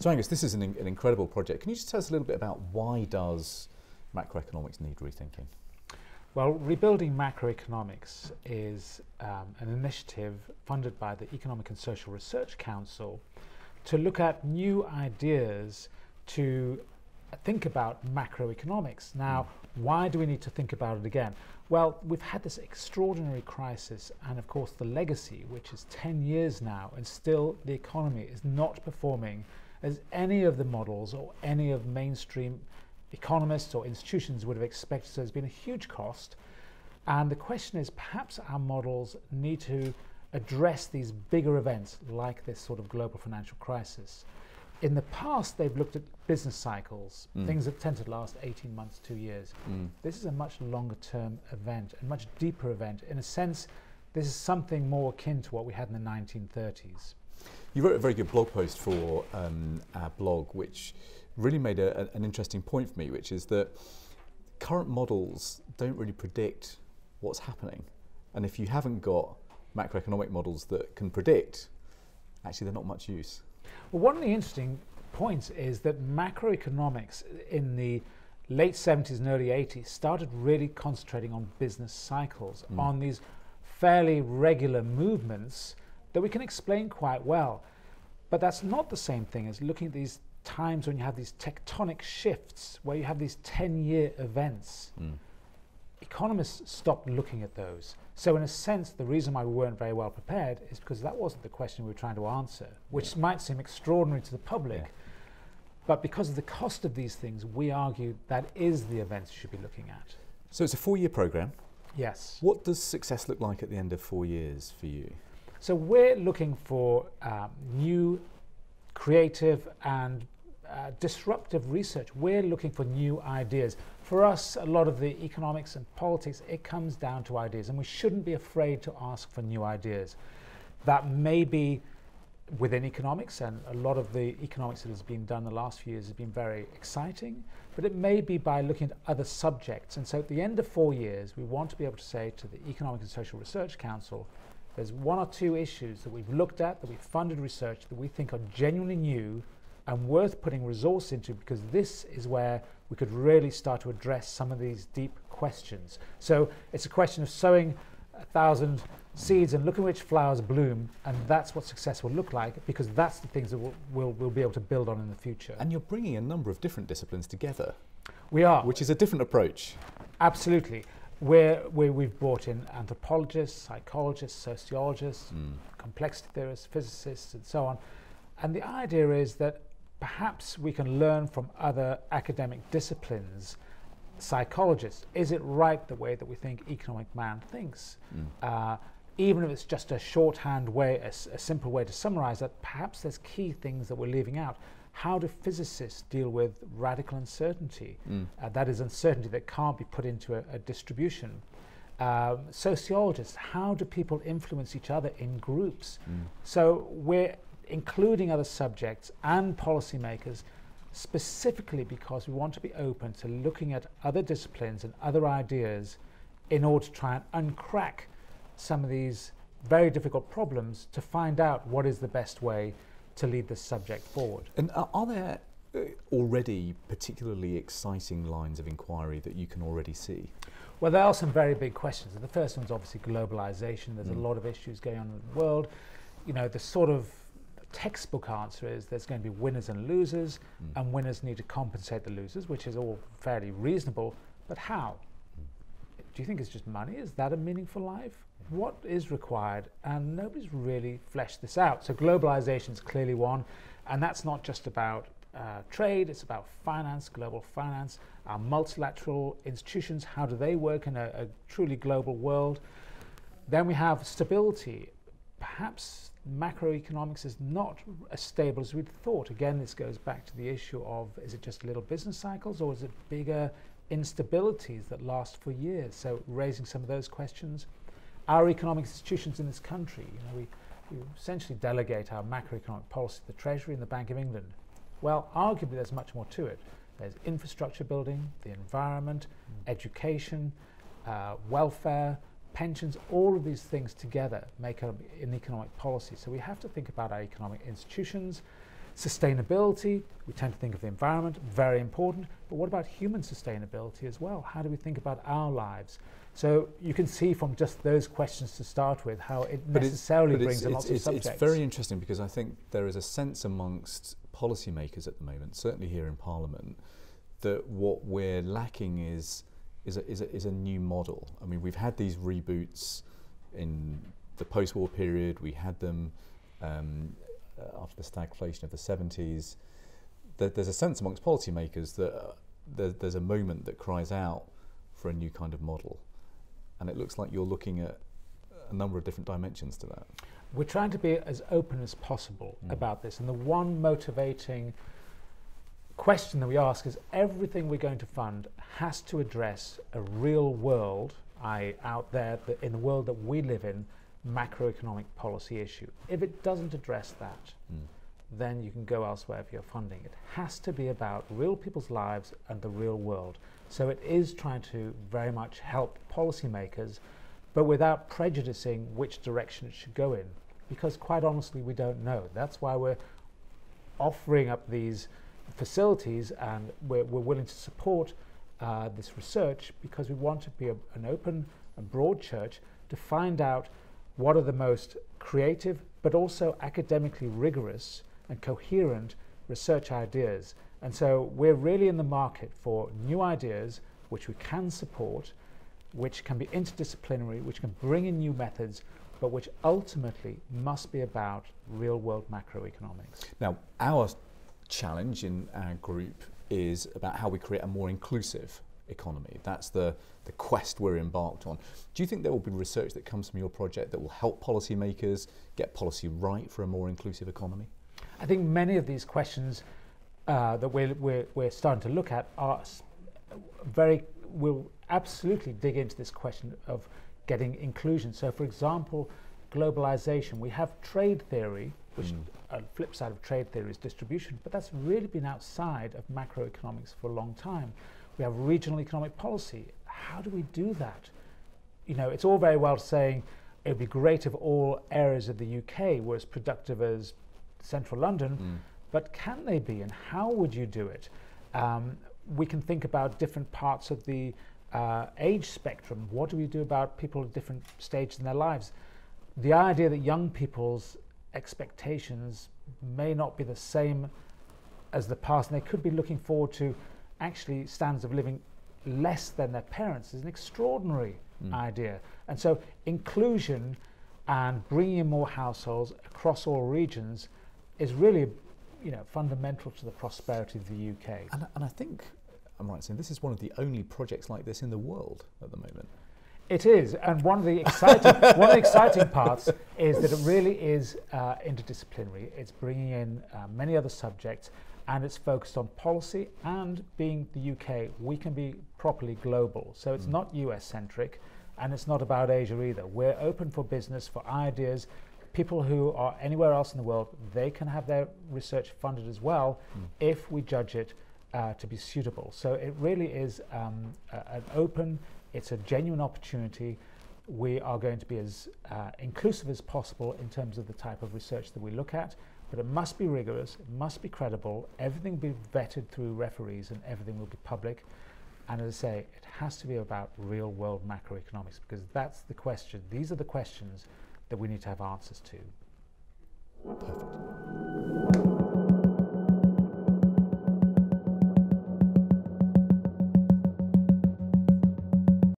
So Angus, this is an incredible project. Can you just tell us a little bit about why does macroeconomics need rethinking? Well, Rebuilding Macroeconomics is an initiative funded by the Economic and Social Research Council to look at new ideas to think about macroeconomics. Now, why do we need to think about it again? Well, we've had this extraordinary crisis and of course the legacy, which is 10 years now, and still the economy is not performing as any of the models or any of mainstream economists or institutions would have expected. So there's been a huge cost. And the question is, perhaps our models need to address these bigger events like this sort of global financial crisis. In the past, they've looked at business cycles, things that tend to last 18 months, 2 years. This is a much longer term event, a much deeper event. In a sense, this is something more akin to what we had in the 1930s. You wrote a very good blog post for our blog, which really made an interesting point for me, which is that current models don't really predict what's happening. And if you haven't got macroeconomic models that can predict, actually they're not much use. Well, one of the interesting points is that macroeconomics in the late 70s and early 80s started really concentrating on business cycles, on these fairly regular movements that we can explain quite well. But that's not the same thing as looking at these times when you have these tectonic shifts, where you have these 10-year events. Economists stopped looking at those. So in a sense, the reason why we weren't very well prepared is because that wasn't the question we were trying to answer, which might seem extraordinary to the public. But because of the cost of these things, we argue that is the events you should be looking at. So it's a 4-year program. Yes. What does success look like at the end of 4 years for you? So we're looking for new, creative and disruptive research. We're looking for new ideas. For us, a lot of the economics and politics, it comes down to ideas, and we shouldn't be afraid to ask for new ideas. That may be within economics, and a lot of the economics that has been done the last few years has been very exciting, but it may be by looking at other subjects. And so at the end of 4 years, we want to be able to say to the Economic and Social Research Council, there's 1 or 2 issues that we've looked at, that we've funded research, that we think are genuinely new and worth putting resource into, because this is where we could really start to address some of these deep questions. So it's a question of sowing 1,000 seeds and looking which flowers bloom, and that's what success will look like, because that's the things that we'll be able to build on in the future. And you're bringing a number of different disciplines together. We are. Which is a different approach. Absolutely. We've brought in anthropologists, psychologists, sociologists, complexity theorists, physicists, and so on. And the idea is that perhaps we can learn from other academic disciplines. Psychologists, is it right the way that we think economic man thinks? Even if it's just a shorthand way, a simple way to summarize that, perhaps there's key things that we're leaving out. How do physicists deal with radical uncertainty? That is uncertainty that can't be put into a distribution. Sociologists, how do people influence each other in groups? So we're including other subjects and policymakers specifically because we want to be open to looking at other disciplines and other ideas in order to try and uncrack some of these very difficult problems to find out what is the best way to lead this subject forward. And are there already particularly exciting lines of inquiry that you can already see? Well, there are some very big questions. The first one's obviously globalization. There's a lot of issues going on in the world. You know, the sort of textbook answer is there's going to be winners and losers, and winners need to compensate the losers, which is all fairly reasonable. But how? Do you think it's just money? Is that a meaningful life? What is required? And nobody's really fleshed this out. So globalization is clearly one, and that's not just about trade, it's about finance, global finance, our multilateral institutions, how do they work in a truly global world? Then we have stability. Perhaps macroeconomics is not as stable as we'd thought. Again, this goes back to the issue of, is it just little business cycles, or is it bigger instabilities that last for years? So raising some of those questions. Our economic institutions in this country, we essentially delegate our macroeconomic policy to the Treasury and the Bank of England. Well, arguably there's much more to it. There's infrastructure building, the environment, education, welfare, pensions, all of these things together make up an economic policy. So we have to think about our economic institutions. Sustainability, we tend to think of the environment, very important, but what about human sustainability as well? How do we think about our lives? So you can see from just those questions to start with how it necessarily brings in lots of subjects. It's very interesting because I think there is a sense amongst policymakers at the moment, certainly here in Parliament, that what we're lacking is a new model. I mean, we've had these reboots in the post-war period. We had them after the stagflation of the 70s. There's a sense amongst policymakers that there's a moment that cries out for a new kind of model. And it looks like you're looking at a number of different dimensions to that. We're trying to be as open as possible about this. And the one motivating question that we ask is everything we're going to fund has to address a real world, out there in the world that we live in, macroeconomic policy issue. If it doesn't address that, then you can go elsewhere for your funding. It has to be about real people's lives and the real world. So it is trying to very much help policymakers, but without prejudicing which direction it should go in. Because quite honestly, we don't know. That's why we're offering up these facilities, and we're willing to support this research, because we want to be an open and broad church to find out what are the most creative but also academically rigorous and coherent research ideas. And so we're really in the market for new ideas which we can support, which can be interdisciplinary, which can bring in new methods, but which ultimately must be about real-world macroeconomics. Now, our challenge in our group is about how we create a more inclusive economy. That's the quest we're embarked on. Do you think there will be research that comes from your project that will help policymakers get policy right for a more inclusive economy? I think many of these questions that we're starting to look at are will absolutely dig into this question of getting inclusion. So, for example, globalization. We have trade theory, which a flip side of trade theory is distribution, but that's really been outside of macroeconomics for a long time. We have regional economic policy. How do we do that? You know, it's all very well saying it would be great if all areas of the UK were as productive as central London, but can they be, and how would you do it? We can think about different parts of the age spectrum. What do we do about people at different stages in their lives? The idea that young people's expectations may not be the same as the past, and they could be looking forward to actually standards of living less than their parents is an extraordinary idea. And so inclusion and bringing in more households across all regions is really, you know, fundamental to the prosperity of the UK. And I think I'm right in saying this is one of the only projects like this in the world at the moment. It is, and one of the exciting parts is that it really is interdisciplinary. It's bringing in many other subjects, and it's focused on policy, and being the UK, we can be properly global. So it's not US-centric, and it's not about Asia either. We're open for business, for ideas. People who are anywhere else in the world, they can have their research funded as well if we judge it to be suitable. So it really is an open, it's a genuine opportunity. We are going to be as inclusive as possible in terms of the type of research that we look at, but it must be rigorous, it must be credible, everything will be vetted through referees, and everything will be public. And as I say, it has to be about real world macroeconomics, because that's the question. These are the questions that we need to have answers to. Perfect.